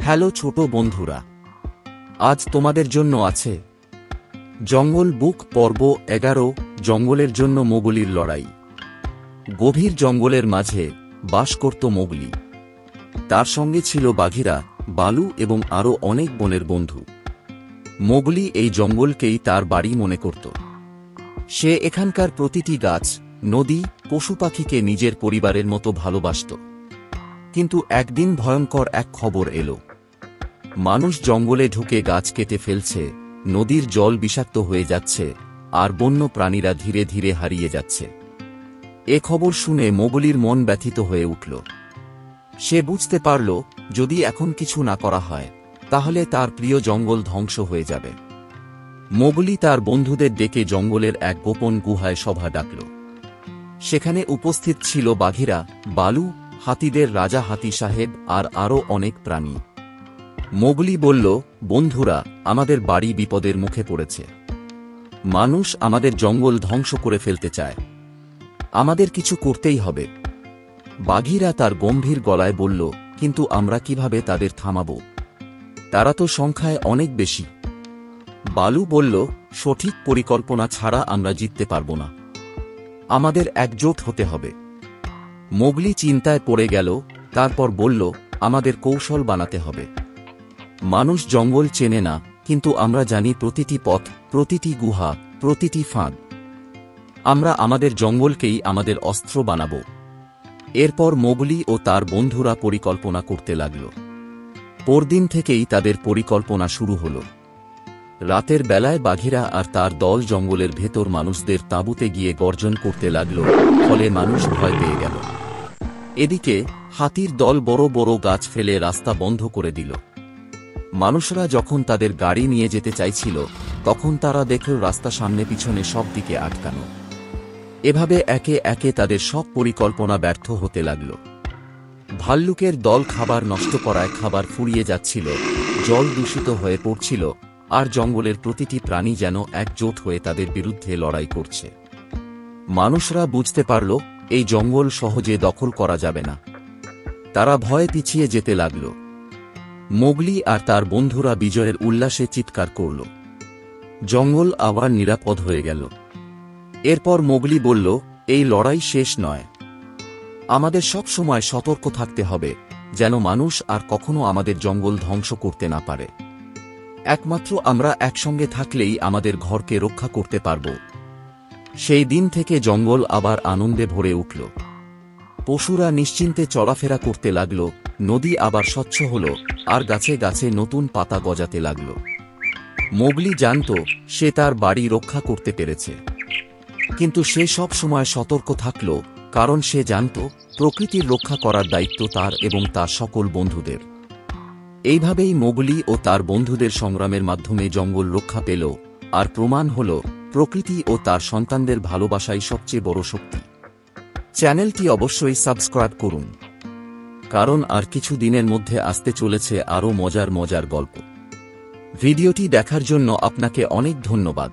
Hello ছোট বন্ধুরা, আজ তোমাদের জন্য আছে জঙ্গল বুক পর্ব 11, জঙ্গলের জন্য মোগলির লড়াই। গভীর জঙ্গলের মাঝে বাস করত মোগলি। তার সঙ্গে ছিল বাঘিরা, বালু এবং আরও অনেক বনের বন্ধু। মোগলি এই জঙ্গলকেই তার বাড়ি মনে করত। সে এখানকার প্রতিটি গাছ, নদী, পশু পাখিকে নিজের পরিবারের মতো ভালোবাসত। কিন্তু একদিন ভয়ঙ্কর এক খবর এলো। মানুষ জঙ্গলে ঢুকে গাছ কেটে ফেলছে, নদীর জল বিষাক্ত হয়ে যাচ্ছে, আর বন্য প্রাণীরা ধীরে ধীরে হারিয়ে যাচ্ছে। এ খবর শুনে মোগলির মন ব্যথিত হয়ে উঠল। সে বুঝতে পারল, যদি এখন কিছু না করা হয় তাহলে তার প্রিয় জঙ্গল ধ্বংস হয়ে যাবে। মোগলি তার বন্ধুদের ডেকে জঙ্গলের এক গোপন গুহায় সভা ডাকল। সেখানে উপস্থিত ছিল বাঘিরা, বালু, হাতিদের রাজা হাতি সাহেব আর আরও অনেক প্রাণী। মোগলি বলল, বন্ধুরা, আমাদের বাড়ি বিপদের মুখে পড়েছে। মানুষ আমাদের জঙ্গল ধ্বংস করে ফেলতে চায়। আমাদের কিছু করতেই হবে। বাঘিরা তার গম্ভীর গলায় বলল, কিন্তু আমরা কিভাবে তাদের থামাব? তারা তো সংখ্যায় অনেক বেশি। বালু বলল, সঠিক পরিকল্পনা ছাড়া আমরা জিততে পারব না। আমাদের একজোট হতে হবে। মোগলি চিন্তায় পড়ে গেল, তারপর বলল, আমাদের কৌশল বানাতে হবে। মানুষ জঙ্গল চেনে না, কিন্তু আমরা জানি প্রতিটি পথ, প্রতিটি গুহা, প্রতিটি ফাঁদ। আমরা আমাদের জঙ্গলকেই আমাদের অস্ত্র বানাব। এরপর মোগলি ও তার বন্ধুরা পরিকল্পনা করতে লাগল। পরদিন থেকেই তাদের পরিকল্পনা শুরু হল। রাতের বেলায় বাঘিরা আর তার দল জঙ্গলের ভেতর মানুষদের তাঁবুতে গিয়ে গর্জন করতে লাগল, ফলে মানুষ ভয় পেয়ে গেল। এদিকে হাতির দল বড় বড় গাছ ফেলে রাস্তা বন্ধ করে দিল। মানুষরা যখন তাদের গাড়ি নিয়ে যেতে চাইছিল, তখন তারা দেখল রাস্তা সামনে পিছনে সব দিকে আটকানো। এভাবে একে একে তাদের সব পরিকল্পনা ব্যর্থ হতে লাগল। ভাল্লুকের দল খাবার নষ্ট করায় খাবার ফুরিয়ে যাচ্ছিল, জল দূষিত হয়ে পড়ছিল, আর জঙ্গলের প্রতিটি প্রাণী যেন একজোট হয়ে তাদের বিরুদ্ধে লড়াই করছে। মানুষরা বুঝতে পারল, এই জঙ্গল সহজে দখল করা যাবে না। তারা ভয়ে পিছিয়ে যেতে লাগল। মোগলি আর তার বন্ধুরা বিজয়ের উল্লাসে চিৎকার করল। জঙ্গল আবার নিরাপদ হয়ে গেল। এরপর মোগলি বলল, এই লড়াই শেষ নয়। আমাদের সব সময় সতর্ক থাকতে হবে, যেন মানুষ আর কখনো আমাদের জঙ্গল ধ্বংস করতে না পারে। একমাত্র আমরা একসঙ্গে থাকলেই আমাদের ঘরকে রক্ষা করতে পারব। সেই দিন থেকে জঙ্গল আবার আনন্দে ভরে উঠল। পশুরা নিশ্চিন্তে চলাফেরা করতে লাগল, নদী আবার স্বচ্ছ হল, আর গাছে গাছে নতুন পাতা গজাতে লাগল। মোগলি জানত, সে তার বাড়ি রক্ষা করতে পেরেছে। কিন্তু সে সব সময় সতর্ক থাকল, কারণ সে জানত, প্রকৃতির রক্ষা করার দায়িত্ব তার এবং তার সকল বন্ধুদের। এইভাবেই মোগলি ও তার বন্ধুদের সংগ্রামের মাধ্যমে জঙ্গল রক্ষা পেল, আর প্রমাণ হল, প্রকৃতি ও তার সন্তানদের ভালোবাসাই সবচেয়ে বড় শক্তি। চ্যানেলটি অবশ্যই সাবস্ক্রাইব করুন, কারণ আর কিছু দিনের মধ্যে আসতে চলেছে আরও মজার মজার গল্প। ভিডিওটি দেখার জন্য আপনাকে অনেক ধন্যবাদ।